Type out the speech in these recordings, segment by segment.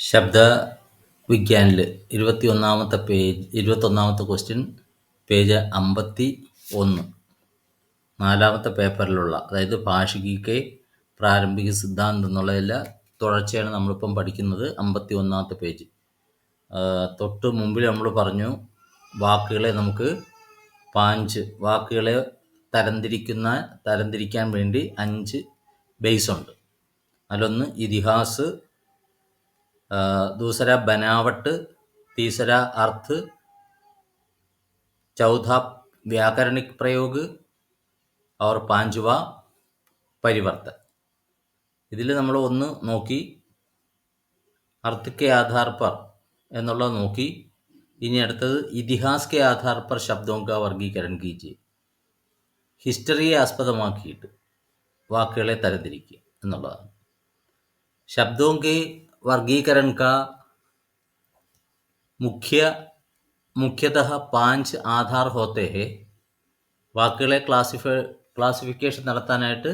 ശബ്ദ വിജ്ഞാനിൽ 21ാമത്തെ question page 51 നാലാമത്തെ പേപ്പറിലുള്ള, അതായത് ഭാഷികയ്ക്ക് പ്രാരംഭിക സിദ്ധാന്തം എന്നുള്ളതിൽ തുടർച്ചയാണ് നമ്മളിപ്പം പഠിക്കുന്നത്. 51ാമത്തെ പേജ്. തൊട്ട് മുമ്പിൽ നമ്മൾ പറഞ്ഞു വാക്കുകളെ നമുക്ക് 5 വാക്കുകളെ തരംതിരിക്കാൻ വേണ്ടി 5 ബേസ് ഉണ്ട്. അതിലൊന്ന് ഇതിഹാസ്, दूसरा बनावट, तीसरा अर्थ, चौथा व्याकरणिक प्रयोग और पांचवा परिवर्तन. ഇതിൽ നമ്മൾ ഒന്ന് നോക്കി, अर्थ के आधार पर എന്നുള്ളത് നോക്കി. ഇനി അടുത്തത് ഇതിഹാസ് के आधार पर शब्दों का वर्गीकरण कीजिए. ഹിസ്റ്ററിയെ ആസ്പദമാക്കിയിട്ട് വാക്കുകളെ തരംതിരിക്കുക എന്നുള്ളതാണ്. शब्दों के वर्गीकरण का मुख्यतः 5 आधार होते हैं. വാക്കുകളെ ക്ലാസിഫിക്കേഷൻ നടത്താനായിട്ട്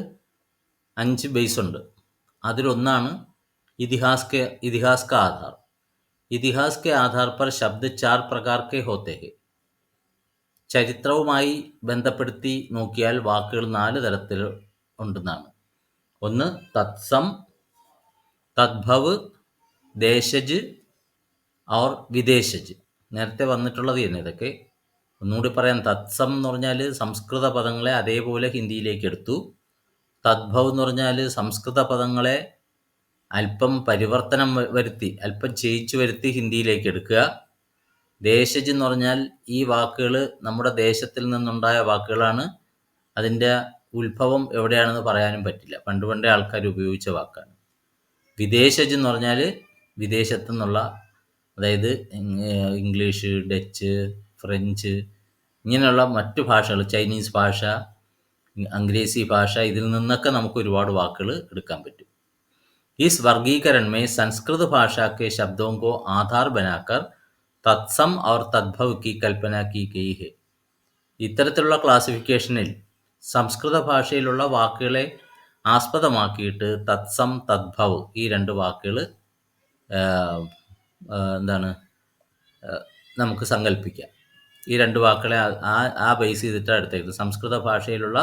5 ബേസ് ഉണ്ട്. അതിലൊന്നാണ് ഇതിഹാസ് का आधार. ഇതിഹാസ് के आधार पर शब्द 4 प्रकार के होते हैं. ചരിത്രവുമായി ബന്ധപ്പെടുത്തി നോക്കിയാൽ വാക്കുകൾ 4 തരത്തിൽ ഉണ്ടെന്നാണ്. ഒന്ന് തത്സം, തദ്ഭവ്, ദേശജ് और വിദേശജ്. നേരത്തെ വന്നിട്ടുള്ളത് തന്നെ ഇതൊക്കെ. ഒന്നുകൂടി പറയാം. തത്സം എന്ന് പറഞ്ഞാൽ സംസ്കൃത പദങ്ങളെ അതേപോലെ ഹിന്ദിയിലേക്ക് എടുത്തു. തദ്ഭവ് എന്ന് പറഞ്ഞാൽ സംസ്കൃത പദങ്ങളെ അല്പം പരിവർത്തനം വരുത്തി, അല്പം ചേഞ്ച് വരുത്തി ഹിന്ദിയിലേക്ക് എടുക്കുക. ദേശജ് എന്ന് പറഞ്ഞാൽ ഈ വാക്കുകൾ നമ്മുടെ ദേശത്തിൽ നിന്നുണ്ടായ വാക്കുകളാണ്. അതിൻ്റെ ഉത്ഭവം എവിടെയാണെന്ന് പറയാനും പറ്റില്ല. പണ്ടേ ആൾക്കാർ ഉപയോഗിച്ച വാക്കാണ്. വിദേശജ് എന്ന് പറഞ്ഞാൽ വിദേശത്തു നിന്നുള്ള, അതായത് ഇംഗ്ലീഷ്, ഡച്ച്, ഫ്രഞ്ച്, ഇങ്ങനെയുള്ള മറ്റു ഭാഷകൾ, ചൈനീസ് ഭാഷ, അംഗ്രേസി ഭാഷ, ഇതിൽ നിന്നൊക്കെ നമുക്ക് ഒരുപാട് വാക്കുകൾ എടുക്കാൻ പറ്റും. इस वर्गीकरण में संस्कृत भाषा के शब्दों को आधार बनाकर तत्सम और तद्भव की कल्पना की गई है. ഇത്തരത്തിലുള്ള ക്ലാസിഫിക്കേഷനിൽ സംസ്കൃത ഭാഷയിലുള്ള വാക്കുകളെ ആസ്പദമാക്കിയിട്ട് തത്സം, തദ്ഭവ് ഈ 2 വാക്കുകൾ നമുക്ക് സങ്കല്പിക്കാം. ഈ 2 വാക്കുകളെ ആ ബേസ് ചെയ്തിട്ടാണ് എടുത്തേക്കുന്നത്. സംസ്കൃത ഭാഷയിലുള്ള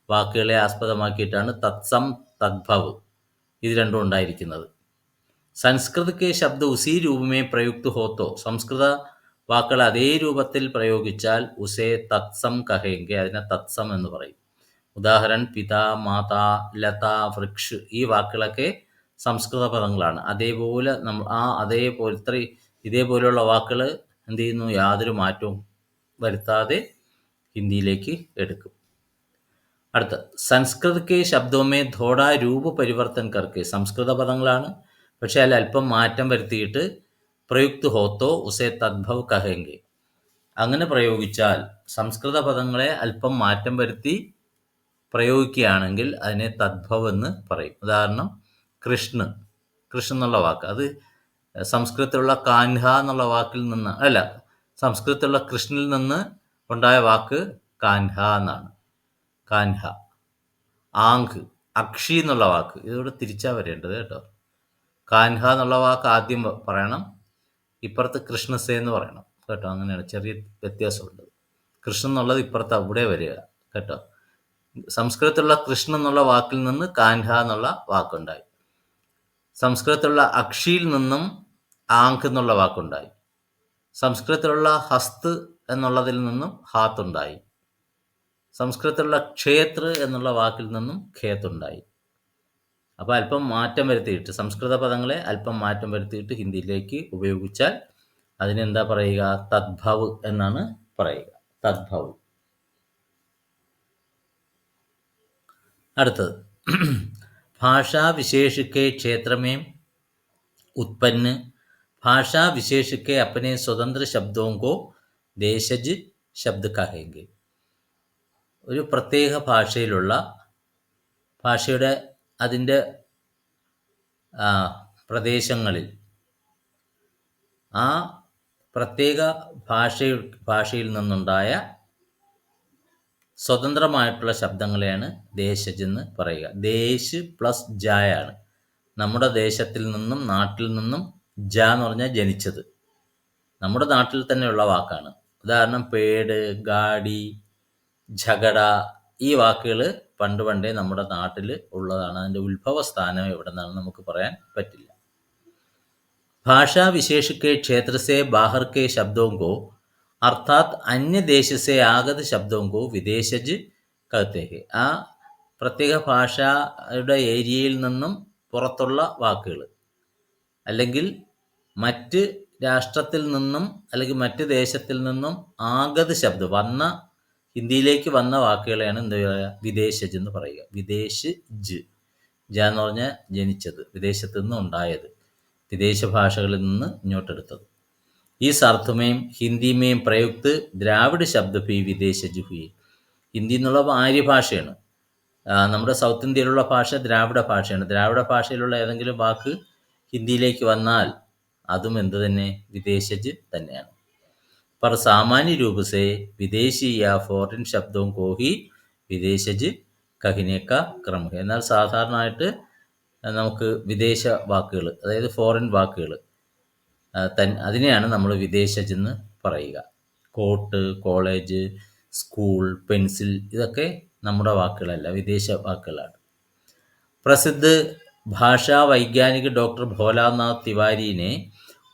വാക്കുകളെ ആസ്പദമാക്കിയിട്ടാണ് തത്സം, തദ്ഭവ് ഇത് 2 ഉണ്ടായിരിക്കുന്നത്. സംസ്കൃത് കെ ശബ്ദ ഉസി രൂപമേ പ്രയുക്ത് ഹോത്തോ, സംസ്കൃത വാക്കുകൾ അതേ രൂപത്തിൽ പ്രയോഗിച്ചാൽ ഉസേ തത്സം കഹേങ്കെ, അതിനെ തത്സം എന്ന് പറയും. ഉദാഹരണം പിത, മാതാ, ലത, വൃക്ഷ് ഈ വാക്കുകളൊക്കെ സംസ്കൃത പദങ്ങളാണ്. അതേപോലെ ഇതേപോലെയുള്ള വാക്കുകൾ എന്ത് ചെയ്യുന്നു, യാതൊരു മാറ്റവും വരുത്താതെ ഹിന്ദിയിലേക്ക് എടുക്കും. അടുത്ത സംസ്കൃത് കെ ശബ്ദമേ ഥോടാ രൂപ പരിവർത്തൻ കർക്കെ, സംസ്കൃത പദങ്ങളാണ്, പക്ഷെ അതിൽ അല്പം മാറ്റം വരുത്തിയിട്ട് പ്രയുക്ത് ഹോത്തോ ഉസേ തദ്ഭവ് കഹേങ്കെ, അങ്ങനെ പ്രയോഗിച്ചാൽ സംസ്കൃത പദങ്ങളെ അല്പം മാറ്റം വരുത്തി പ്രയോഗിക്കുകയാണെങ്കിൽ അതിനെ തദ്ഭവ് എന്ന് പറയും. ഉദാഹരണം കൃഷ്ണ എന്നുള്ള വാക്ക്, അത് സംസ്കൃതത്തിലുള്ള കാൻഹ എന്നുള്ള വാക്കിൽ നിന്ന് സംസ്കൃതത്തിലുള്ള കൃഷ്ണിൽ നിന്ന് ഉണ്ടായ വാക്ക് കാൻഹ എന്നാണ്. കാൻഹ. ആങ്ക്, അക്ഷി എന്നുള്ള വാക്ക്, ഇതോടെ തിരിച്ചാ വരേണ്ടത് കേട്ടോ. കാൻഹ എന്നുള്ള വാക്ക് ആദ്യം പറയണം, ഇപ്പുറത്ത് കൃഷ്ണസേ എന്ന് പറയണം കേട്ടോ. അങ്ങനെയാണ്, ചെറിയ വ്യത്യാസമുണ്ട്. കൃഷ്ണൻ എന്നുള്ളത് ഇപ്പുറത്ത് അവിടെ വരിക കേട്ടോ. സംസ്കൃതത്തിലുള്ള കൃഷ്ണ എന്നുള്ള വാക്കിൽ നിന്ന് കാൻഹ എന്നുള്ള വാക്കുണ്ടായി. സംസ്കൃതത്തിലുള്ള അക്ഷിയിൽ നിന്നും ആങ്ക് എന്നുള്ള വാക്കുണ്ടായി. സംസ്കൃതത്തിലുള്ള ഹസ്ത് എന്നുള്ളതിൽ നിന്നും ഹാത്ത് ഉണ്ടായി. സംസ്കൃതത്തിലുള്ള ക്ഷേത്ര എന്നുള്ള വാക്കിൽ നിന്നും ഖേത്തുണ്ടായി. അപ്പോൾ അല്പം മാറ്റം വരുത്തിയിട്ട്, സംസ്കൃത പദങ്ങളെ അല്പം മാറ്റം വരുത്തിയിട്ട് ഹിന്ദിയിലേക്ക് ഉപയോഗിച്ചാൽ അതിനെന്താ പറയുക, തദ്ഭവ് എന്നാണ് പറയുക. തദ്ഭവ്. അടുത്തത് ഭാഷാ विशेष के क्षेत्र में उत्पन्न भाषा विशेष के अपने स्वतंत्र शब्दों को देशज शब्द कहेंगे. ഒരു പ്രത്യേക ഭാഷയുടെ അതിൻ്റെ പ്രദേശങ്ങളിൽ ആ പ്രത്യേക ഭാഷയിൽ നിന്നുണ്ടായ സ്വതന്ത്രമായിട്ടുള്ള ശബ്ദങ്ങളെയാണ് ദേശജ് എന്ന് പറയുക. ദേശ് പ്ലസ് ജായാണ്. നമ്മുടെ ദേശത്തിൽ നിന്നും നാട്ടിൽ നിന്നും ജ എന്ന് പറഞ്ഞാൽ ജനിച്ചത്. നമ്മുടെ നാട്ടിൽ തന്നെയുള്ള വാക്കാണ്. ഉദാഹരണം പേട്, ഗാഡി, ഝഗഡ, ഈ വാക്കുകൾ പണ്ട് പണ്ടേ നമ്മുടെ നാട്ടിൽ ഉള്ളതാണ്. അതിൻ്റെ ഉത്ഭവ സ്ഥാനം എവിടെ നിന്നാണ് നമുക്ക് പറയാൻ പറ്റില്ല. भाषा विशेष के क्षेत्र से बाहर के शब्दों को अर्थात अन्य देश से आगत शब्दों को विदेशज कहते हैं. ആ പ്രത്യേക ഭാഷയുടെ ഏരിയയിൽ നിന്നും പുറത്തുള്ള വാക്കുകൾ, അല്ലെങ്കിൽ മറ്റ് രാഷ്ട്രത്തിൽ നിന്നും അല്ലെങ്കിൽ മറ്റ് ദേശത്തിൽ നിന്നും ആഗത് ശബ്ദം വന്ന, ഹിന്ദിയിലേക്ക് വന്ന വാക്കുകളെയാണ് എന്താ പറയുക, വിദേശജ് എന്ന് പറയുക. വിദേശ് ജ്, ജ എന്ന് പറഞ്ഞാൽ ജനിച്ചത്, വിദേശത്ത് നിന്ന് ഉണ്ടായത്, വിദേശ ഭാഷകളിൽ നിന്ന് ഇങ്ങോട്ടെടുത്തത്. इस अर्थ में हिंदी में प्रयुक्त द्राविड शब्द भी विदेशज हुई. ഹിന്ദി എന്നുള്ള ആര്യ ഭാഷയാണ്. നമ്മുടെ സൗത്ത് ഇന്ത്യയിലുള്ള ഭാഷ ദ്രാവിഡ ഭാഷയാണ്. ദ്രാവിഡ ഭാഷയിലുള്ള ഏതെങ്കിലും വാക്ക് ഹിന്ദിയിലേക്ക് വന്നാൽ അതും എന്ത് തന്നെ, വിദേശജ് തന്നെയാണ്. पर सामान्य रूप से विदेशी या फॉरेन शब्दों को ही विदेशज कहने का क्रम है. എന്നാൽ സാധാരണയായിട്ട് നമുക്ക് വിദേശ വാക്കുകൾ, അതായത് ഫോറിൻ വാക്കുകൾ അതിനെയാണ് നമ്മൾ വിദേശജ് എന്ന് പറയുക. കോട്ട്, കോളേജ്, സ്കൂൾ, പെൻസിൽ, ഇതൊക്കെ നമ്മുടെ വാക്കുകളല്ല, വിദേശ വാക്കുകളാണ്. प्रसिद्ध भाषा वैज्ञानिक डॉक्टर भोलानाथ तिवारी ने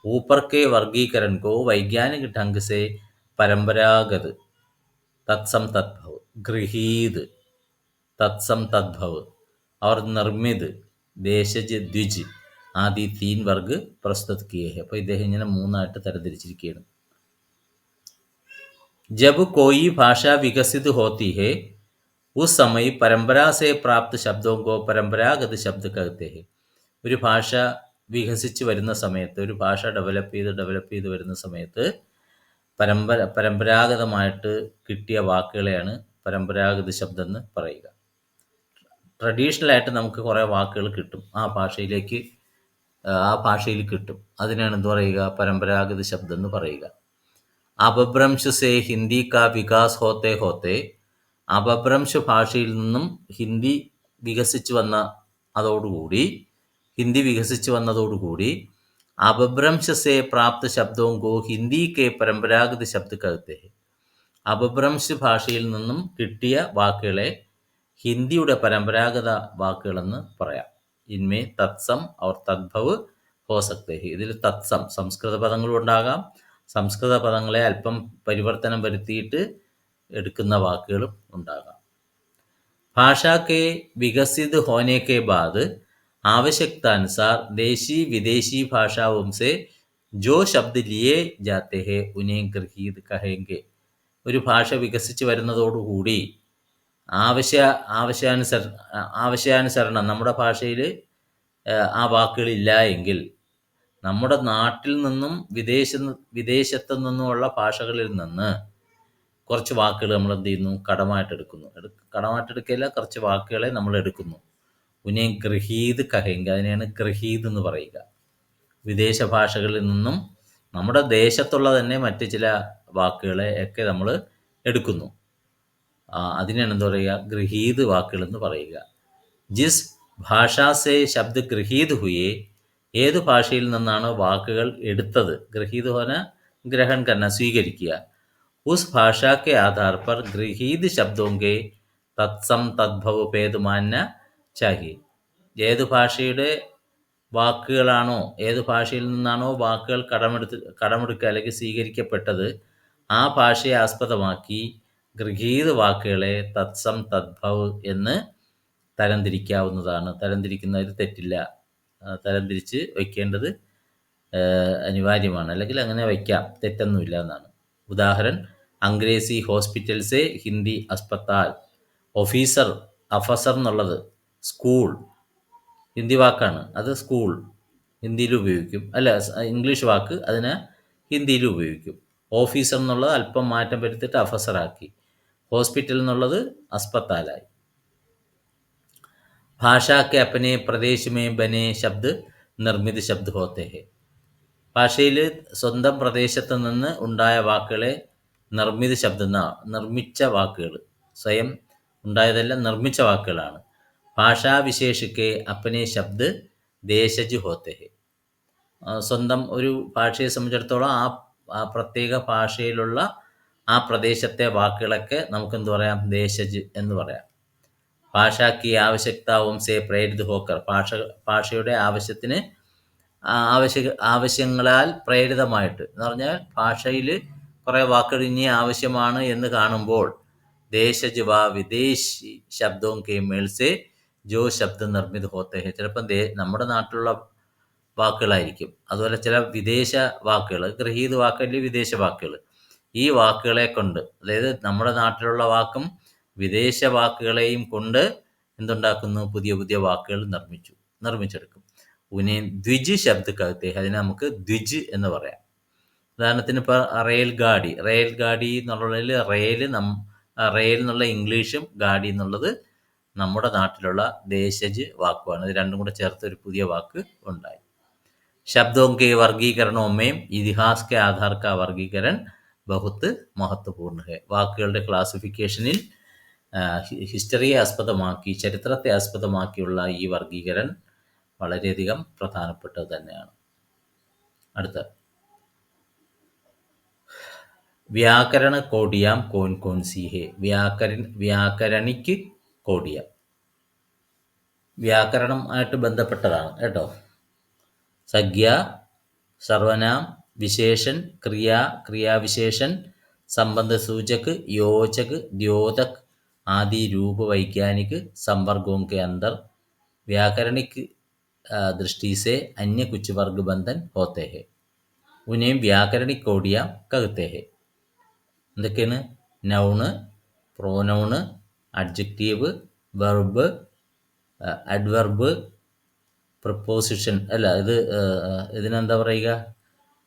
ऊपर के वर्गीकरण को वैज्ञानिक ढंग से परंपरागत, तत्सम तद्भव, गृहीत, तत्सम तद्भव और निर्मित, देशज, द्विज आदि 3 वर्ग प्रस्तुत किए हैं. അപ്പോൾ ഇദ്ദേഹം ഇങ്ങനെ 3 ആയിട്ട് തരംതിരിച്ചിരിക്കുകയാണ്. जब कोई भाषा विकसित होती है उस समय परंपरा से प्राप्त शब्दों को परंपरागत शब्द कहते हैं. ഒരു ഭാഷ വികസിച്ച് വരുന്ന സമയത്ത്, ഒരു ഭാഷ ഡെവലപ്പ് ചെയ്ത് വരുന്ന സമയത്ത് പരമ്പരാഗതമായിട്ട് കിട്ടിയ വാക്കുകളെയാണ് പരമ്പരാഗത ശബ്ദം എന്ന് പറയുക. ട്രഡീഷണലായിട്ട് നമുക്ക് കുറേ വാക്കുകൾ കിട്ടും, ആ ഭാഷയിൽ കിട്ടും, അതിനാണ് എന്ത് പറയുക, പരമ്പരാഗത ശബ്ദം എന്ന് പറയുക. അപഭ്രംശ് സേ ഹിന്ദി കാ വികാസ് ഹോത്തെ ഹോത്തെ, അപഭ്രംശ് ഭാഷയിൽ നിന്നും ഹിന്ദി വികസിച്ച് വന്നതോടുകൂടി അപഭ്രംശ സേ പ്രാപ്ത ശബ്ദവും കോ ഹിന്ദി കെ പരമ്പരാഗത ശബ്ദ കഹത്തെ ഹെ. അപഭ്രംശ് ഭാഷയിൽ നിന്നും കിട്ടിയ വാക്കുകളെ ഹിന്ദിയുടെ പരമ്പരാഗത വാക്കുകളെന്ന് പറയാം. ഇൻമേ തത്സം ഔർ തദ്ഭവ് ഹോ സക്തേ ഹെ. ഇതിൽ തത്സം സംസ്കൃത പദങ്ങളും ഉണ്ടാകാം, സംസ്കൃത പദങ്ങളെ അല്പം പരിവർത്തനം വരുത്തിയിട്ട് എടുക്കുന്ന വാക്കുകളും ഉണ്ടാകാം. भाषा के विकसित होने के बाद आवश्यकतानुसार देशी विदेशी भाषाओं से जो शब्द लिए जाते हैं उन्हें गृहीत कहेंगे. ഒരു ഭാഷ വികസിച്ച് വരുന്നതോടുകൂടി ആവശ്യാനുസരണം നമ്മുടെ ഭാഷയിൽ ആ വാക്കുകളില്ല എങ്കിൽ നമ്മുടെ നാട്ടിൽ നിന്നും വിദേശത്തു നിന്നുമുള്ള ഭാഷകളിൽ നിന്ന് കുറച്ച് വാക്കുകൾ നമ്മൾ എന്ത് ചെയ്യുന്നു, കടമായിട്ടെടുക്കില്ല, കുറച്ച് വാക്കുകളെ നമ്മൾ എടുക്കുന്നു. ഉനെ ഗൃഹീത് കഹെങ്ക, അതിനെയാണ് ഗൃഹീത് എന്ന് പറയുക. വിദേശ ഭാഷകളിൽ നിന്നും നമ്മുടെ ദേശത്തുള്ള തന്നെ മറ്റ് ചില വാക്കുകളെ ഒക്കെ നമ്മൾ എടുക്കുന്നു. അതിനാണ് എന്താ പറയുക, ഗൃഹീത് വാക്കുകൾ എന്ന് പറയുക. ജിസ് ഭാഷാസേ ശബ്ദ ഗൃഹീത് ഹുയേ, ഏത് ഭാഷയിൽ നിന്നാണോ വാക്കുകൾ എടുത്തത്, ഗൃഹീത് ഹോന ഗ്രഹൺ കർണ, സ്വീകരിക്കുക. उस भाषा के आधार पर गृहीत शब्दों के तत्सम तद्भव भेद मानना चाहिए. ഏത് ഭാഷയുടെ വാക്കുകളാണോ, ഏത് ഭാഷയിൽ നിന്നാണോ വാക്കുകൾ കടമെടുക്കുക അല്ലെങ്കിൽ സ്വീകരിക്കപ്പെട്ടത്, ആ ഭാഷയെ ആസ്പദമാക്കി ഗൃഹീത വാക്കുകളെ തത്സം തദ്ഭവ് എന്ന് തരംതിരിക്കാവുന്നതാണ്. തരംതിരിക്കുന്നതിൽ തെറ്റില്ല, തരംതിരിച്ച് വയ്ക്കേണ്ടത് അനിവാര്യമാണ്, അല്ലെങ്കിൽ അങ്ങനെ വയ്ക്കാം, തെറ്റൊന്നുമില്ല എന്നാണ്. ഉദാഹരണം, അംഗ്രേസി ഹോസ്പിറ്റൽ സെ ഹിന്ദി അസ്പത്താൽ. ഓഫീസർ, അഫസർ എന്നുള്ളത് സ്കൂൾ ഹിന്ദി വാക്കാണ്, അത് സ്കൂൾ ഹിന്ദിയിൽ ഉപയോഗിക്കും, അല്ല ഇംഗ്ലീഷ് വാക്ക് അതിനെ ഹിന്ദിയിൽ ഉപയോഗിക്കും. ഓഫീസർ എന്നുള്ളത് അല്പം മാറ്റം വരുത്തിയിട്ട് അഫസറാക്കി, ഹോസ്പിറ്റൽ എന്നുള്ളത് അസ്പത്താലായി. ഭാഷാ കെ അപ്പനെ പ്രദേശ് മേ ബനെ ശബ്ദ് നിർമ്മിത ശബ്ദ് ഹോത്തെ ഹെ. ഭാഷയിൽ സ്വന്തം പ്രദേശത്ത് നിന്ന് ഉണ്ടായ വാക്കുകളെ നിർമ്മിത ശബ്ദം, നിർമ്മിച്ച വാക്കുകൾ, സ്വയം ഉണ്ടായതല്ല, നിർമ്മിച്ച വാക്കുകളാണ്. ഭാഷാവിശേഷിക്കെ അപ്പനെ ശബ്ദ് ദേശജ് ഹോത്തെ ഹെ. സ്വന്തം ഒരു ഭാഷയെ സംബന്ധിച്ചിടത്തോളം ആ പ്രത്യേക ഭാഷയിലുള്ള ആ പ്രദേശത്തെ വാക്കുകളൊക്കെ നമുക്കെന്ത് പറയാം, ദേശജ് എന്ന് പറയാം. ഭാഷാക്ക് ആവശ്യക്താവും സേ പ്രേരിത് ഹോക്കർ, ഭാഷയുടെ ആവശ്യത്തിന് ആവശ്യങ്ങളാൽ പ്രേരിതമായിട്ട് എന്ന് പറഞ്ഞാൽ ഭാഷയിൽ കുറേ വാക്കുകൾ ഇനി ആവശ്യമാണ് എന്ന് കാണുമ്പോൾ ദേശജ് വാ വിദേശി ശബ്ദവും കെ മേൾസേ ജോ ശബ്ദ നിർമ്മിത് ഹോത്തേ ഹെ, ചിലപ്പം നമ്മുടെ നാട്ടിലുള്ള വാക്കുകളായിരിക്കും, അതുപോലെ ചില വിദേശ വാക്കുകൾ, ഗ്രഹീത വാക്കല്ലേ വിദേശ വാക്കുകൾ, ഈ വാക്കുകളെ കൊണ്ട്, അതായത് നമ്മുടെ നാട്ടിലുള്ള വാക്കും വിദേശ വാക്കുകളെയും കൊണ്ട് എന്തുണ്ടാക്കുന്നു, പുതിയ പുതിയ വാക്കുകൾ നിർമ്മിച്ചെടുക്കും. ഉനെ ദ്വിജ് ശബ്ദ കഹത്തെ, അതിനെ നമുക്ക് ദ്വിജ് എന്ന് പറയാം. ഉദാഹരണത്തിന് ഇപ്പോൾ റെയിൽ ഗാഡി എന്നുള്ളതിൽ റെയിൽ എന്നുള്ള ഇംഗ്ലീഷും ഗാഡി എന്നുള്ളത് നമ്മുടെ നാട്ടിലുള്ള ദേശജ് വാക്കുമാണ്. ഇത് രണ്ടും കൂടെ ചേർത്ത് ഒരു പുതിയ വാക്ക് ഉണ്ടായി. शब्दों के वर्गीकरणों में ഇതിഹാസ് കെ ആധാർ കാ വർഗീകരൺ ബഹുത്ത് മഹത്വപൂർണ്ണ ഹെ. വാക്കുകളുടെ ക്ലാസിഫിക്കേഷനിൽ ഹിസ്റ്ററിയെ ആസ്പദമാക്കി, ചരിത്രത്തെ ആസ്പദമാക്കിയുള്ള ഈ വർഗീകരൺ വളരെയധികം പ്രധാനപ്പെട്ടത് തന്നെയാണ്. അടുത്ത വ്യാകരണ കോഡിയാം കോൻ കോൻ സി ഹെ. വ്യാകരണിക്ക് കോഡിയാം വ്യാകരണം ആയിട്ട് ബന്ധപ്പെട്ടതാണ് കേട്ടോ. संज्ञा, सर्वनाम, विशेषण, क्रियाविशेषण, संबंध सूचक, योजक, द्योतक आदि रूप वैज्ञानिक संवर्गों के अंदर व्याकरणिक दृष्टि से अन्य कुछ वर्ग बंधन होते हैं. उन्हें व्याकरणिक कोडियां कहते हैं. എന്തൊക്കെയാണ്? Noun, pronoun, adjective, verb, adverb, preposition അല്ല, ഇതിനെന്താ പറയുക,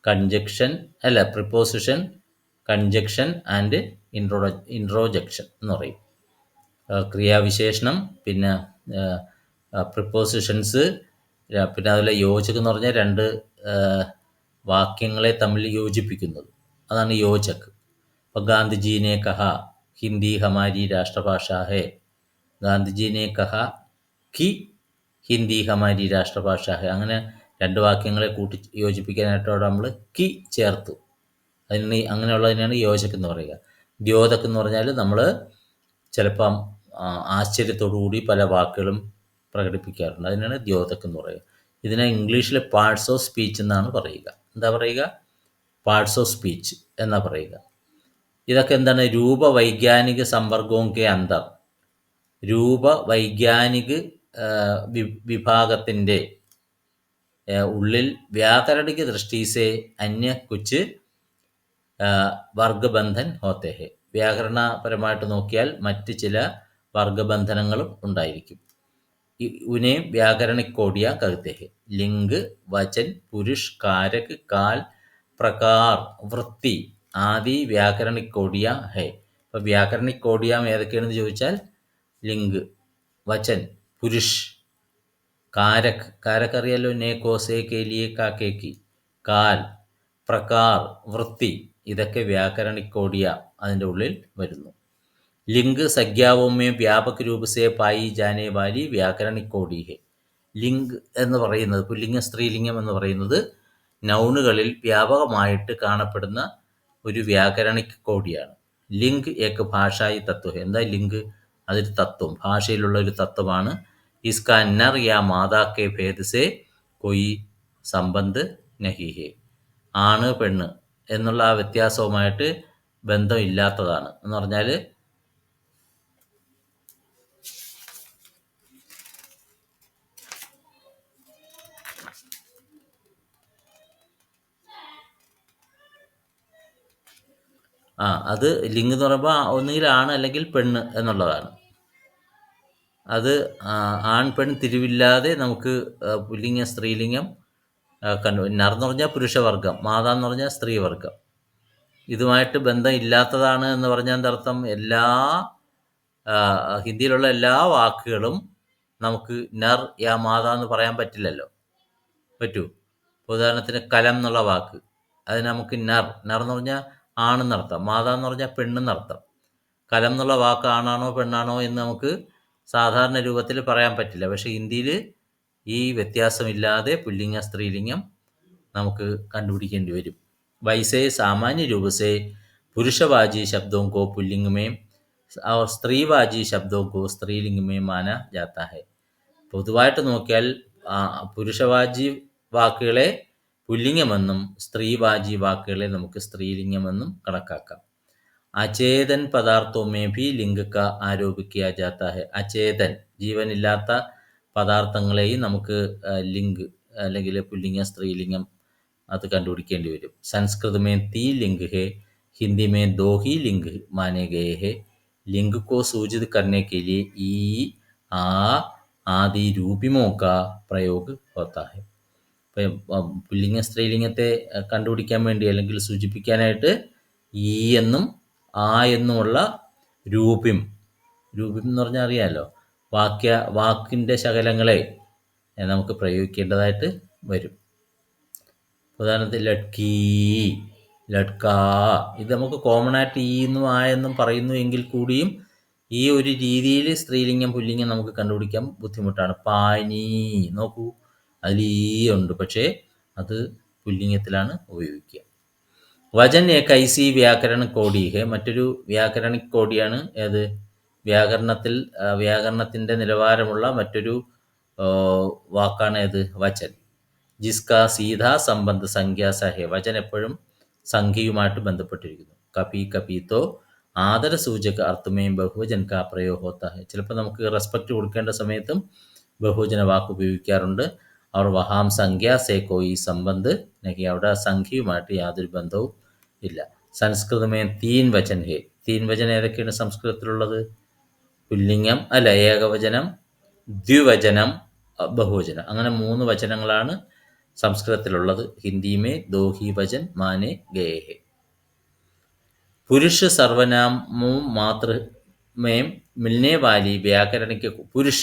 കൺജക്ഷൻ അല്ല, പ്രിപ്പോസിഷൻ, കൺജക്ഷൻ ആൻഡ് ഇൻട്രോജക്ഷൻ എന്ന് പറയും. ക്രിയാവിശേഷണം, പിന്നെ പ്രിപ്പോസിഷൻസ്, പിന്നെ അതുപോലെ യോജക് എന്ന് പറഞ്ഞാൽ രണ്ട് വാക്യങ്ങളെ തമ്മിൽ യോജിപ്പിക്കുന്നത്, അതാണ് യോജക്. ഇപ്പോൾ ഗാന്ധിജീനെ കഹ ഹിന്ദി ഹമാരി രാഷ്ട്രഭാഷ ഹേ, ഗാന്ധിജീനെ കഹ കി ഹിന്ദി ഹമാരി രാഷ്ട്രഭാഷ ഹെ. അങ്ങനെ രണ്ട് വാക്യങ്ങളെ കൂട്ടി യോജിപ്പിക്കാനായിട്ടവിടെ നമ്മൾ കി ചേർത്തു. അങ്ങനെയുള്ളതിനാണ് യോജക് എന്ന് പറയുക. ദ്യോതക് എന്ന് പറഞ്ഞാൽ നമ്മൾ ചിലപ്പം ആശ്ചര്യത്തോടുകൂടി പല വാക്കുകളും പ്രകടിപ്പിക്കാറുണ്ട്, അതിനാണ് ദ്യോതക് എന്ന് പറയുക. ഇതിനെ ഇംഗ്ലീഷിൽ പാർട്സ് ഓഫ് സ്പീച്ച് എന്നാണ് പറയുക. എന്താ പറയുക? പാർട്സ് ഓഫ് സ്പീച്ച് എന്നാ പറയുക. ഇതൊക്കെ എന്താണ്? രൂപവൈജ്ഞാനിക സമ്പർക്കവും കെ അന്തർ, രൂപവൈജ്ഞാനിക വിഭാഗത്തിൻ്റെ ഉള്ളിൽ വ്യാകരണിക ദൃഷ്ടിസെ അന്യ കുച്ച് വർഗബന്ധൻ ഹോത്തെ ഹെ. വ്യാകരണപരമായിട്ട് നോക്കിയാൽ മറ്റ് ചില വർഗബന്ധനങ്ങളും ഉണ്ടായിരിക്കും. ഉനെ വ്യാകരണിക് കോഡിയ കഹത്തെ ഹെ. ലിംഗ്, വചൻ, പുരുഷ്, കാരക്, കാൽ, പ്രകാർ, വൃത്തി ആദി വ്യാകരണിക് കോഡിയ ഹെ. ഇപ്പോൾ വ്യാകരണിക് കോഡിയാം ഏതൊക്കെയാണെന്ന് ചോദിച്ചാൽ ലിംഗ്, വചൻ, പുരുഷ്, കാരക് അറിയാലോ, നേ കോസേ കെ ലിയെ കാക്കേക്ക്, കാൽ, പ്രകാർ, വൃത്തി, ഇതൊക്കെ വ്യാകരണിക് കോഡിയ അതിൻ്റെ ഉള്ളിൽ വരുന്നു. ലിംഗ് സംജ്ഞാവോമേ വ്യാപക രൂപസേ പായി ജാനേ വാലി വ്യാകരണിക് കോഡി ഹെ. ലിംഗ് എന്ന് പറയുന്നത്, പുല്ലിംഗം സ്ത്രീലിംഗം എന്ന് പറയുന്നത് നൗണുകളിൽ വ്യാപകമായിട്ട് കാണപ്പെടുന്ന ഒരു വ്യാകരണിക് കോഡിയാണ്. ലിംഗ് ഏക് ഭാഷായി തത്വ ഹെ. എന്താ ലിംഗ്? അതൊരു തത്വം, ഭാഷയിലുള്ള ഒരു തത്വമാണ്. इसका नर या मादा के भेद से कोई സംബന്ധ് നഹി ഹെ. ആണ് പെണ്ണ് എന്നുള്ള ആ വ്യത്യാസവുമായിട്ട് ബന്ധമില്ലാത്തതാണ്. എന്ന് പറഞ്ഞാൽ അത് ലിംഗ് എന്ന് പറയുമ്പോൾ ഒന്നുകിൽ ആണ് അല്ലെങ്കിൽ പെണ്ണ് എന്നുള്ളതാണ്. അത് ആൺ പെൺ തിരിവില്ലാതെ നമുക്ക് പുല്ലിംഗം സ്ത്രീലിംഗം കണ്ടു. നർ എന്ന് പറഞ്ഞാൽ പുരുഷവർഗം, മാതാ എന്ന് പറഞ്ഞാൽ സ്ത്രീവർഗം. ഇതുമായിട്ട് ബന്ധം ഇല്ലാത്തതാണ് എന്ന് പറഞ്ഞാൽ എന്തർത്ഥം? ഹിന്ദിയിലുള്ള എല്ലാ വാക്കുകളും നമുക്ക് നർ യാ മാതാ എന്ന് പറയാൻ പറ്റില്ലല്ലോ. പറ്റൂ? ഉദാഹരണത്തിന് കലം എന്നുള്ള വാക്ക്, അത് നമുക്ക് നർ എന്ന് പറഞ്ഞാൽ ആണെന്നർത്ഥം, മാതാ എന്ന് പറഞ്ഞാൽ പെണ്ണെന്നർത്ഥം. കലം എന്നുള്ള വാക്ക് ആണാണോ പെണ്ണാണോ എന്ന് നമുക്ക് സാധാരണ രൂപത്തിൽ പറയാൻ പറ്റില്ല. പക്ഷേ ഹിന്ദിയിൽ ഈ വ്യത്യാസമില്ലാതെ പുല്ലിംഗം സ്ത്രീലിംഗം നമുക്ക് കണ്ടുപിടിക്കേണ്ടി വരും. वैसे सामान्य रूप से पुरुषवाची शब्दों को पुल्लिंग में और स्त्रीवाची शब्दों को स्त्रीलिंग में माना जाता है. പൊതുവായിട്ട് നോക്കിയാൽ പുരുഷവാചി വാക്കുകളെ പുല്ലിംഗമെന്നും സ്ത്രീവാചി വാക്കുകളെ നമുക്ക് സ്ത്രീലിംഗമെന്നും കണക്കാക്കാം. അചേതൻ പദാർത്ഥമേ ഭി ലിംഗ കാ ആരോപ് കിയാ ജാതാ ഹൈ. അചേതൻ ജീവനില്ലാത്ത പദാർത്ഥങ്ങളെയും നമുക്ക് ലിംഗ് അല്ലെങ്കിൽ പുല്ലിംഗം സ്ത്രീലിംഗം അത് കണ്ടുപിടിക്കേണ്ടി വരും. संस्कृत में 3 लिंग है, हिंदी में 2 ही लिंग माने गए हैं. लिंग को सूचित करने के लिए ई, आ आदि रूपिमों का प्रयोग होता है. പുല്ലിംഗ സ്ത്രീലിംഗത്തെ കണ്ടുപിടിക്കാൻ വേണ്ടി അല്ലെങ്കിൽ സൂചിപ്പിക്കാനായിട്ട് ഈ എന്നും ആ എന്നുമുള്ള രൂപിം എന്ന് പറഞ്ഞാൽ അറിയാമല്ലോ, വാക്കിൻ്റെ ശകലങ്ങളെ നമുക്ക് പ്രയോഗിക്കേണ്ടതായിട്ട് വരും. ഉദാഹരണത്തിന് ലഡ്കി, ലഡ്ക, ഇത് നമുക്ക് കോമൺ ആയിട്ട് ഈ എന്നും ആ എന്നും പറയുന്നു എങ്കിൽ കൂടിയും ഈ ഒരു രീതിയിൽ സ്ത്രീലിംഗം പുല്ലിംഗം നമുക്ക് കണ്ടുപിടിക്കാൻ ബുദ്ധിമുട്ടാണ്. പാനി നോക്കൂ, അതിൽ ഈ ഉണ്ട്, പക്ഷേ അത് പുല്ലിംഗത്തിലാണ് ഉപയോഗിക്കുക. വചൻ ഏക് ഐസി വ്യാകരണ കോഡി ഹെ, മറ്റൊരു വ്യാകരണിക് കോഡിയാണ് ഏത്, വ്യാകരണത്തിൻ്റെ നിലവാരമുള്ള മറ്റൊരു വാക്കാണ് ഏത്, വചൻ. ജിസ്കാ സീധാ സംബന്ധ സംഖ്യാസ ഹെ, വചൻ എപ്പോഴും സംഖ്യയുമായിട്ട് ബന്ധപ്പെട്ടിരിക്കുന്നു. കപി കപിത്തോ ആദര സൂചക അർത്ഥമേയും ബഹുവചൻ കാ പ്രയോഗ ഹോത്താ ഹെ, ചിലപ്പോൾ നമുക്ക് റെസ്പെക്റ്റ് കൊടുക്കേണ്ട സമയത്തും ബഹുവചന വാക്ക് ഉപയോഗിക്കാറുണ്ട്. അവർ വഹാം സംഖ്യ സേ കോയി സംബന്ധ് നഹി, അവിടെ സംഖ്യയുമായിട്ട് യാതൊരു ബന്ധവും ഇല്ല. സംസ്കൃതമേ 3 വചൻ ഹെ. 3 വചൻ ഏതൊക്കെയാണ് സംസ്കൃതത്തിലുള്ളത്? പുല്ലിംഗം അല്ല, ഏകവചനം, ദ്വിവചനം, ബഹുവചനം, അങ്ങനെ 3 വചനങ്ങളാണ് സംസ്കൃതത്തിലുള്ളത്. ഹിന്ദി മേ 2 ही वचन माने गए हैं. पुरुष सर्वनामों मात्र में मिलने वाली व्याकरणिक, पुरुष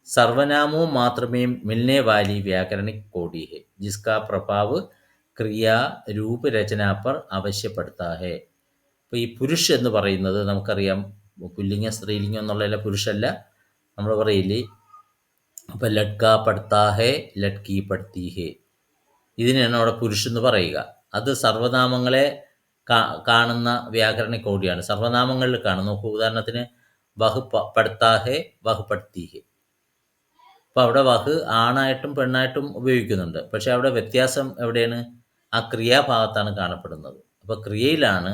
सर्वनामों मात्र में मिलने वाली व्याकरणिक कोडी है, जिसका प्रभाव क्रिया रूप रचना पर अवश्य पड़ता है. ഇപ്പോൾ ഈ പുരുഷ് എന്ന് പറയുന്നത് നമുക്കറിയാം, പുല്ലിംഗം സ്ത്രീലിംഗം എന്നുള്ളതല്ല, പുരുഷല്ല നമ്മൾ പറയില്ലേ. അപ്പോൾ ലഡ്ക പഠിത്താ ഹേ, ലഡ്കി പഠിത്തി ഹേ, ഇതിനെയാണ് അവിടെ പുരുഷെന്ന് പറയുക. അത് സർവനാമങ്ങളെ കാണുന്ന വ്യാകരണ കോഡിയാണ്. സർവനാമങ്ങളിൽ കാണും. നോക്കൂ, ഉദാഹരണത്തിന് വഹ് പഠിത്താ ഹേ, വഹ് പഠിത്തി ഹേ. അപ്പോൾ അവിടെ വഹ് ആണായിട്ടും പെണ്ണായിട്ടും ഉപയോഗിക്കുന്നുണ്ട്, പക്ഷേ അവിടെ വ്യത്യാസം എവിടെയാണ്? ആ ക്രിയാഭാഗത്താണ് കാണപ്പെടുന്നത്. അപ്പോൾ ക്രിയയിലാണ്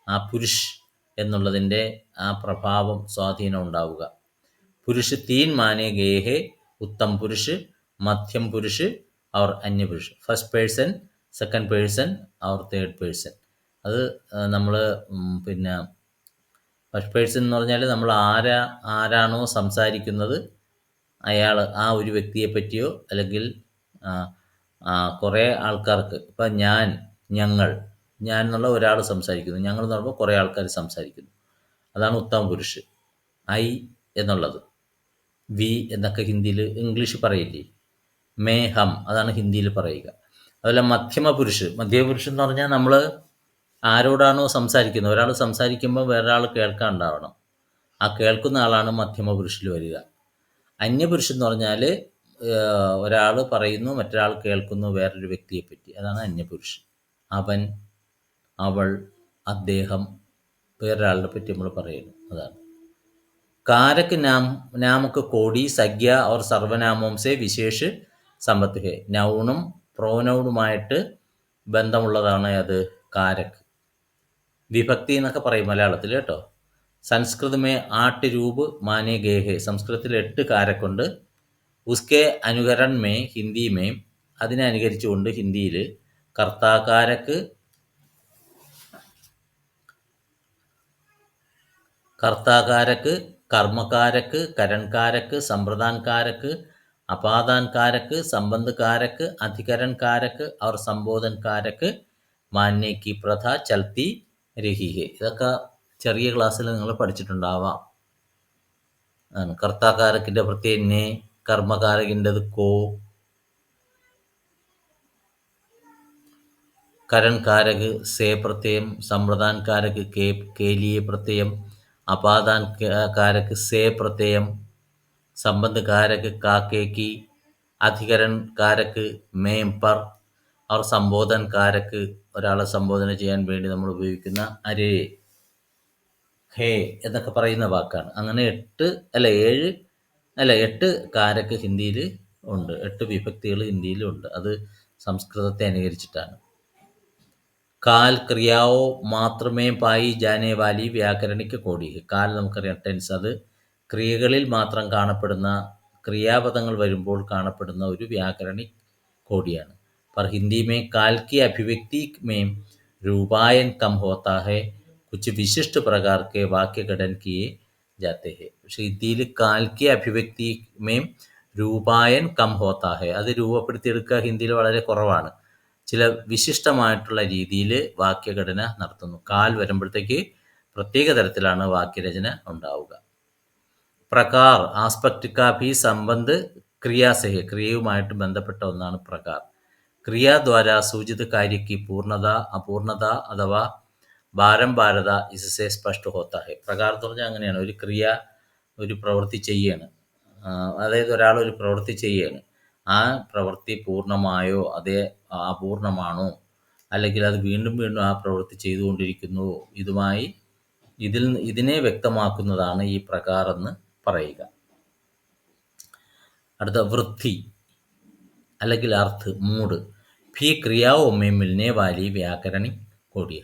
ആ പുരുഷ് എന്നുള്ളതിൻ്റെ ആ പ്രഭാവം, സ്വാധീനം ഉണ്ടാവുക. പുരുഷ് 3 മാനെ ഗയേ ഹേ, ഉത്തം പുരുഷ്, മധ്യം പുരുഷ് और अन्य പുരുഷ. ഫസ്റ്റ് പേഴ്സൺ, സെക്കൻഡ് പേഴ്സൺ और തേർഡ് പേഴ്സൺ. അത് നമ്മൾ പിന്നെ ഫസ്റ്റ് പേഴ്സൺ എന്ന് പറഞ്ഞാൽ നമ്മൾ ആരാണോ സംസാരിക്കുന്നത് അയാൾ, ആ ഒരു വ്യക്തിയെ പറ്റിയോ അല്ലെങ്കിൽ കുറേ ആൾക്കാർക്ക്, ഇപ്പം ഞാൻ, ഞങ്ങൾ, ഞാൻ എന്നുള്ള ഒരാൾ സംസാരിക്കുന്നു, ഞങ്ങൾ എന്ന് പറയുമ്പോൾ കുറേ ആൾക്കാർ സംസാരിക്കുന്നു, അതാണ് ഉത്തമ പുരുഷ്. ഐ എന്നുള്ളത്, വി എന്നൊക്കെ ഹിന്ദിയിൽ, ഇംഗ്ലീഷ് പറയില്ലേ, മേ, ഹം, അതാണ് ഹിന്ദിയിൽ പറയുക. അതുപോലെ മധ്യമ പുരുഷ് എന്ന് പറഞ്ഞാൽ നമ്മൾ ആരോടാണോ സംസാരിക്കുന്നത്, ഒരാൾ സംസാരിക്കുമ്പോൾ വേറൊരാൾ കേൾക്കാനുണ്ടാവണം, ആ കേൾക്കുന്ന ആളാണ് മധ്യമ പുരുഷിൽ വരിക. അന്യപുരുഷൻ എന്ന് പറഞ്ഞാൽ ഒരാൾ പറയുന്നു, മറ്റൊരാൾ കേൾക്കുന്നു വേറൊരു വ്യക്തിയെപ്പറ്റി, അതാണ് അന്യപുരുഷൻ. അവൻ, അവൾ, അദ്ദേഹം, വേറൊരാളുടെ പറ്റി നമ്മൾ പറയുന്നു, അതാണ്. कारक नाम को कोडी संज्ञा और സർവനാമം സെ വിശേഷ സമ്പത്ത് ഹെ, നൗണും പ്രോനൗണുമായിട്ട് ബന്ധമുള്ളതാണ് അത് കാരക്. വിഭക്തി എന്നൊക്കെ പറയും മലയാളത്തിൽ കേട്ടോ. സംസ്കൃതമേ 8 രൂപ് മാനെ ഗേ ഹെ, സംസ്കൃതത്തിൽ 8 കാരക്കുണ്ട്. ഉസ്കെ അനുകരൺ മേ ഹിന്ദി മേ, അതിനെ അനുകരിച്ചുകൊണ്ട് ഹിന്ദിയിൽ കർത്താകാരക്ക്, കർത്താകാരക്ക്, കർമ്മകാരക്ക്, കരൺകാരക്ക്, സമ്പ്രദാൻകാരക്ക്, അപാദാൻകാരക്ക്, സംബന്ധകാരക്ക്, അധികരൺകാരക്ക് और സംബോധൻകാരക്ക് മാന്യ की प्रथा चलती रही है. ഇതൊക്കെ ചെറിയ ക്ലാസ്സിൽ നിങ്ങൾ പഠിച്ചിട്ടുണ്ടാവാം. കർത്താകാരക്കിൻ്റെ പ്രത്യേകം നെ, കർമ്മകാരകിൻ്റെത് കോ, കരൺകാരക് സേ പ്രത്യയം, സമ്പ്രദാൻകാരക് കെ ലിയെ പ്രത്യയം, അപാദാൻ കാരക് സേ പ്രത്യയം, സംബന്ധ കാരക് കാക്കെ की, അധികരൺ കാരക് മേം पर, അവർ സംബോധൻകാരക്ക് ഒരാളെ സംബോധന ചെയ്യാൻ വേണ്ടി നമ്മൾ ഉപയോഗിക്കുന്ന അരേ, ഹേ എന്നൊക്കെ പറയുന്ന വാക്കാണ്. അങ്ങനെ 8 കാരക്ക് ഹിന്ദിയിൽ ഉണ്ട്, 8 വിഭക്തികൾ ഹിന്ദിയിലുണ്ട്. അത് സംസ്കൃതത്തെ അനുകരിച്ചിട്ടാണ്. കാൽ ക്രിയാവോ മാത്രമേ പായി ജാനെ വാലി വ്യാകരണിക്ക് കോടി. കാൽ നമുക്കറിയാം ടെൻസ്, അത് ക്രിയകളിൽ മാത്രം കാണപ്പെടുന്ന, ക്രിയാപദങ്ങൾ വരുമ്പോൾ കാണപ്പെടുന്ന ഒരു വ്യാകരണിക് കോഡിയാണ്. पर हिंदी में काल की अभिव्यक्ति में रूपायन कम होता है, कुछ विशिष्ट प्रकार के वाक्य गठन किए जाते हैं. പക്ഷേ ഹിന്ദിയിൽ കാൽ की अभिव्यक्ति में രൂപായൻ കം ഹോത്താ ഹെ, അത് രൂപപ്പെടുത്തിയെടുക്കുക ഹിന്ദിയിൽ വളരെ കുറവാണ്. ചില വിശിഷ്ടമായിട്ടുള്ള രീതിയിൽ വാക്യഘടന നടത്തുന്നു. കാൽ വരുമ്പോഴത്തേക്ക് പ്രത്യേക തരത്തിലാണ് വാക്യരചന ഉണ്ടാവുക. പ്രകാർ ആസ്പെക്ട് കാ ഭി സംബന്ധ് ക്രിയാസെ ഹെ, ക്രിയയുമായിട്ട് ബന്ധപ്പെട്ട ഒന്നാണ് പ്രകാർ. ക്രിയാദ്വാര സൂചിത കാര്യക്ക് പൂർണ്ണത അപൂർണത അഥവാ ബാരംബാരത ഇസസെ സ്പഷ്ട ഹോത്താ ഹെ. പ്രകാർ എന്ന് പറഞ്ഞാൽ അങ്ങനെയാണ്, ഒരു ക്രിയ, ഒരു പ്രവൃത്തി ചെയ്യാണ്, അതായത് ഒരാൾ ഒരു പ്രവൃത്തി ചെയ്യാണ്, ആ പ്രവൃത്തി പൂർണ്ണമായോ അതേ അപൂർണമാണോ, അല്ലെങ്കിൽ അത് വീണ്ടും വീണ്ടും ആ പ്രവൃത്തി ചെയ്തുകൊണ്ടിരിക്കുന്നുവോ, ഇതിനെ വ്യക്തമാക്കുന്നതാണ് ഈ പ്രകാർ എന്ന് പറയുക. അടുത്ത വൃത്തി അല്ലെങ്കിൽ അർത്ഥ്, മൂഡ്. ഭി ക്രിയാവോ മേ മിൽനെ വാലി വ്യാകരണി കോഡിയ.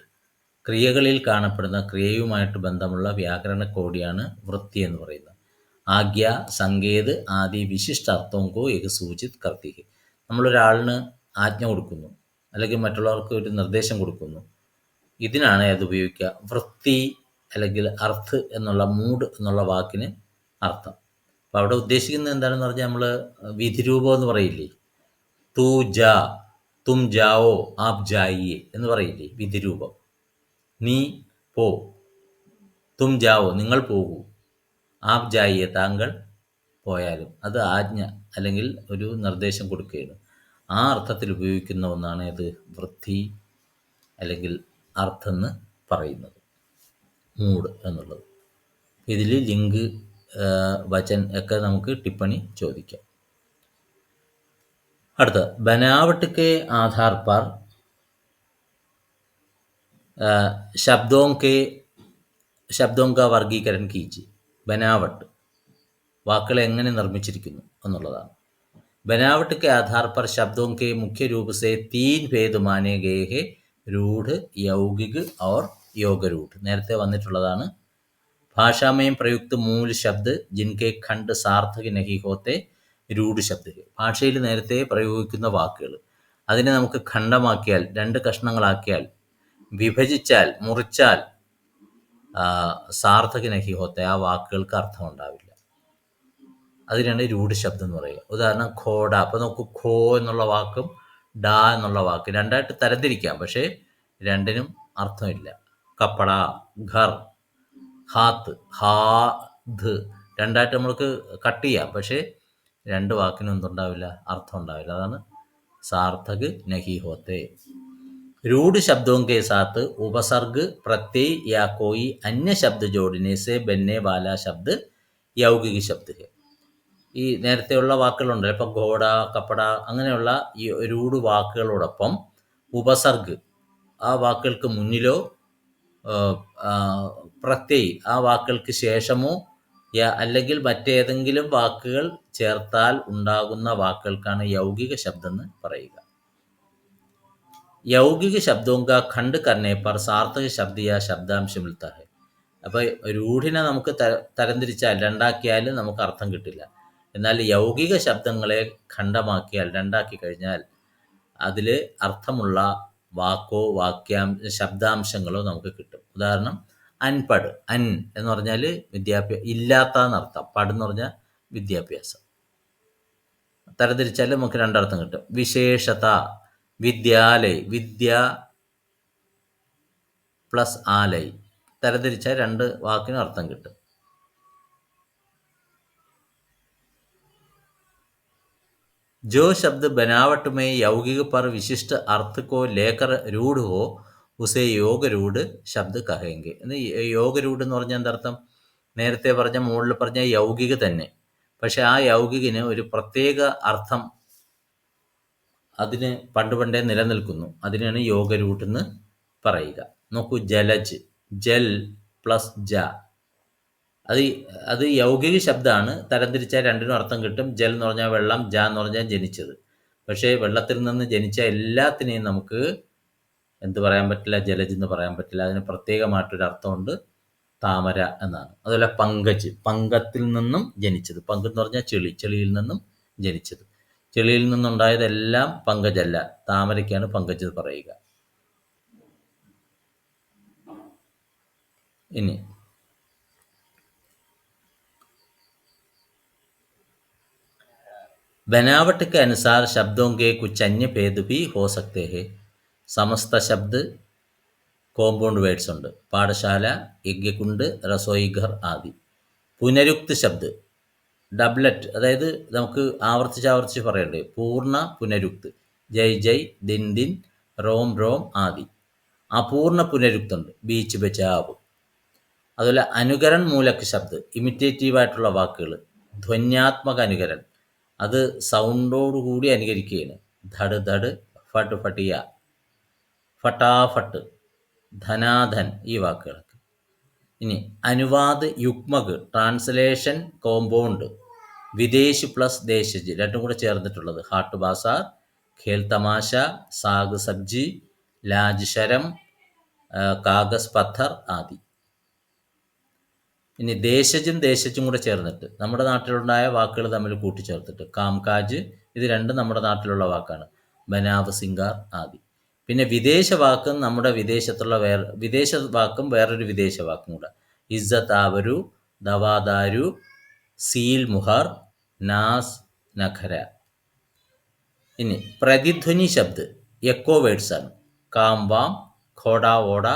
ക്രിയകളിൽ കാണപ്പെടുന്ന, ക്രിയയുമായിട്ട് ബന്ധമുള്ള വ്യാകരണ കോഡിയാണ് വൃത്തി എന്ന് പറയുന്നത്. ആജ്ഞ, സങ്കേത് ആദി വിശിഷ്ട അർത്ഥങ്ങൾക്കോ ഏക സൂചിത് കർത്തി ഹെ. നമ്മളൊരാളിന് ആജ്ഞ കൊടുക്കുന്നു അല്ലെങ്കിൽ മറ്റുള്ളവർക്ക് ഒരു നിർദ്ദേശം കൊടുക്കുന്നു, ഇതിനാണ് അത് ഉപയോഗിക്കുക. വൃത്തി അല്ലെങ്കിൽ അർത്ഥ് എന്നുള്ള, മൂഡ് എന്നുള്ള വാക്കിന് അർത്ഥം. അപ്പോൾ അവിടെ ഉദ്ദേശിക്കുന്നത് എന്താണെന്ന് പറഞ്ഞാൽ, നമ്മൾ വിധിരൂപം എന്ന് പറയില്ലേ, തൂ ജാ, തും ജാവോ, ആപ് ജായിയെ എന്ന് പറയില്ലേ വിധിരൂപം. നീ പോ, തും ജാവോ നിങ്ങൾ പോകൂ, ആപ് ജായിയെ താങ്കൾ പോയാലും. അത് ആജ്ഞ അല്ലെങ്കിൽ ഒരു നിർദ്ദേശം കൊടുക്കുകയാണ്. ആ അർത്ഥത്തിൽ ഉപയോഗിക്കുന്ന ഒന്നാണ് ഇത് വൃത്തി അല്ലെങ്കിൽ അർത്ഥമെന്ന് പറയുന്നത്, മൂഡ് എന്നുള്ളത്. ഇതിൽ ലിംഗ്, വചൻ ഒക്കെ നമുക്ക് ടിപ്പണി ചോദിക്കാം. അടുത്ത बनावट के आधार पर ശബ്ദോं का വർഗീകരൺ കീജിയെ. ബനാവട്ട്, വാക്കുകൾ എങ്ങനെ നിർമ്മിച്ചിരിക്കുന്നു എന്നുള്ളതാണ്. बनावट के आधार पर शब्दों के मुख्य रूप से 3 भेद माने गए हैं, रूढ़, यौगिक और योगरूढ़. നേരത്തെ വന്നിട്ടുള്ളതാണ്. भाषा में प्रयुक्त मूल शब्द जिनके खंड सार्थक नहीं होते രൂഢ ശബ്ദ. ഭാഷയിൽ നേരത്തെ പ്രയോഗിക്കുന്ന വാക്കുകൾ, അതിനെ നമുക്ക് ഖണ്ഡമാക്കിയാൽ, 2 കഷ്ണങ്ങളാക്കിയാൽ, വിഭജിച്ചാൽ, മുറിച്ചാൽ സാർത്ഥക നഹി ഹോത്ത, ആ വാക്കുകൾക്ക് അർത്ഥം ഉണ്ടാവില്ല. അതിനാണ് രൂഢ ശബ്ദം എന്ന് പറയുക. ഉദാഹരണം ഖോഡ. അപ്പോൾ നമുക്ക് ഖോ എന്നുള്ള വാക്കും ഡ എന്നുള്ള വാക്ക് രണ്ടായിട്ട് തരംതിരിക്കാം, പക്ഷേ രണ്ടിനും അർത്ഥമില്ല. കപ്പട, ഘർ, ഹാത്ത്, ഹാദ് രണ്ടായിട്ട് നമ്മൾക്ക് കട്ട് ചെയ്യാം, പക്ഷേ 2 വാക്കിനും എന്തുണ്ടാവില്ല, അർത്ഥം ഉണ്ടാവില്ല. അതാണ് സാർത്ഥക് നഹി ഹോത്തെ. रूढ़ शब्दों के साथ उपसर्ग, प्रत्यय या कोई अन्य शब्द जोड़ने से बनने वाला शब्द यौगिक शब्द है. ഈ നേരത്തെയുള്ള വാക്കുകളുണ്ടല്ലോ, ഇപ്പം ഘോട, കപ്പട, അങ്ങനെയുള്ള ഈ രൂഢ വാക്കുകളോടൊപ്പം ഉപസർഗ്, ആ വാക്കുകൾക്ക് മുന്നിലോ പ്രത്യയ്, ആ വാക്കുകൾക്ക് ശേഷമോ അല്ലെങ്കിൽ മറ്റേതെങ്കിലും വാക്കുകൾ ചേർത്താൽ ഉണ്ടാകുന്ന വാക്കുകൾക്കാണ് യൗഗിക ശബ്ദം എന്ന് പറയുക. യൗഗിക ശബ്ദവും കാ ഖണ്ഡ് കർണേ പർ സാർത്ഥക ശബ്ദ യാ ശബ്ദാംശം മിൽത്താ ഹെ. അപ്പോൾ രൂഢിനെ നമുക്ക് തരംതിരിച്ചാൽ, 2ആക്കിയാൽ നമുക്ക് അർത്ഥം കിട്ടില്ല. എന്നാൽ യൗഗിക ശബ്ദങ്ങളെ ഖണ്ഡമാക്കിയാൽ, 2ആക്കി കഴിഞ്ഞാൽ അതിൽ അർത്ഥമുള്ള വാക്കോ ശബ്ദാംശങ്ങളോ നമുക്ക് കിട്ടും. ഉദാഹരണം അൻപഡ്. അൻ എന്ന് പറഞ്ഞാൽ വിദ്യാഭ്യാസം, ഇല്ലാത്ത എന്നർത്ഥം. പട് എന്ന് പറഞ്ഞാൽ വിദ്യാഭ്യാസം. തരംതിരിച്ചാൽ നമുക്ക് 2 അർത്ഥം കിട്ടും. വിശേഷത, വിദ്യാലയ്, വിദ്യ പ്ലസ് ആലയ്, തരംതിരിച്ചാൽ 2 വാക്കിനും അർത്ഥം കിട്ടും. जो शब्द बनावट में यौगिक पर विशिष्ट अर्थ को लेकर रूढ़ हो उसे യോഗരൂഢ ശബ്ദ കഹേങ്കെ. യോഗരൂഢ എന്ന് പറഞ്ഞാൽ എന്തർത്ഥം? നേരത്തെ പറഞ്ഞ, മുകളിൽ പറഞ്ഞ യൗഗിക തന്നെ, പക്ഷെ ആ യൗഗികിന് ഒരു പ്രത്യേക അർത്ഥം അതിന് പണ്ട് പണ്ടേ നിലനിൽക്കുന്നു. അതിനാണ് യോഗ റൂട്ട് എന്ന് പറയുക. നോക്കൂ, ജലജ്, ജൽ പ്ലസ് ജ, അത് അത് യൗകിക ശബ്ദമാണ്. തരംതിരിച്ചാൽ രണ്ടിനും അർത്ഥം കിട്ടും. ജൽ എന്ന് പറഞ്ഞാൽ വെള്ളം, ജ എന്ന് പറഞ്ഞാൽ ജനിച്ചത്. പക്ഷേ വെള്ളത്തിൽ നിന്ന് ജനിച്ച എല്ലാത്തിനെയും നമുക്ക് എന്ത് പറയാൻ പറ്റില്ല, ജലജ് എന്ന് പറയാൻ പറ്റില്ല. അതിന് പ്രത്യേകമായിട്ടൊരു അർത്ഥമുണ്ട്, താമര എന്നാണ്. അതുപോലെ പങ്കജ്, പങ്കത്തിൽ നിന്നും ജനിച്ചത്. പങ്ക് എന്ന് പറഞ്ഞാൽ ചെളി, ചെളിയിൽ നിന്നും ജനിച്ചത്. ചെളിയിൽ നിന്നുണ്ടായതെല്ലാം പങ്കജല്ല, താമരയ്ക്കാണ് പങ്കജ് പറയുക. ഇനി बनावट के अनुसार शब्दों के कुछ अन्य भेद भी हो सकते हैं. സമസ്ത ശബ്ദ് കോമ്പൗണ്ട് വേർഡ്സ് ഉണ്ട്. പാഠശാല, യജ്ഞകുണ്ട്, റസോയിഘർ ആദി. പുനരുക്ത് ശബ്ദ് ഡബ്ലറ്റ്, അതായത് നമുക്ക് ആവർത്തിച്ച് പറയണ്ടേ. പൂർണ്ണ പുനരുക്ത്, ജയ് ജയ്, ദിൻ ദിൻ, റോം റോം ആദി. അപൂർണ പുനരുക്തുണ്ട്, ബീച്ച് ബച്ചാവ്. അതുപോലെ അനുകരൺ മൂലക് ശബ്ദ്, ഇമിറ്റേറ്റീവായിട്ടുള്ള വാക്കുകൾ. ധ്വന്യാത്മക അനുകരൺ, അത് സൗണ്ടോടുകൂടി അനുകരിക്കുകയാണ്. ധഡ് ധഡ്, ഫട്ട് ഫട്ടിയ, ഫട്ടാഫട്ട്, ധനാധൻ, ഈ വാക്കുകളൊക്കെ. ഇനി അനുവാദ് യുഗ്മക്, ട്രാൻസ്ലേഷൻ കോമ്പൗണ്ട്. വിദേശ് പ്ലസ് ദേശജ്, രണ്ടും കൂടെ ചേർന്നിട്ടുള്ളത്. ഹാട്ട് ബാസാർ, ഖേൽ തമാശ, സാഗ് സബ്ജി, ലാജ് ശരം, കാഗസ് പത്ഥർ ആദി. ഇനി ദേശജും കൂടെ ചേർന്നിട്ട് നമ്മുടെ നാട്ടിലുണ്ടായ വാക്കുകൾ തമ്മിൽ കൂട്ടിച്ചേർത്തിട്ട്. കാംകാജ്, ഇത് രണ്ടും നമ്മുടെ നാട്ടിലുള്ള വാക്കാണ്. ബനാവ്, സിംഗാർ ആദി. പിന്നെ വിദേശ വാക്കും നമ്മുടെ വിദേശത്തുള്ള വിദേശ വാക്കും വേറൊരു വിദേശ വാക്കും കൂടെ. ഇസ്സത്ത് ആവരു, ദവാദാരു, സീൽ മുഹർ, നാസ് നഖര. ഇനി പ്രതിധ്വനി ശബ്ദ് എക്കോ വേർഡ്സ് ആണ്. കാം വാം, ഖോഡ ഓട,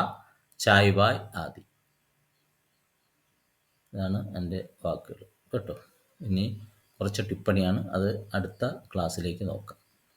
ചായ് വായ് ആദി. ഇതാണ് എൻ്റെ വാക്കുകൾ കേട്ടോ. ഇനി കുറച്ച് ടിപ്പണിയാണ്, അത് അടുത്ത ക്ലാസ്സിലേക്ക് നോക്കാം.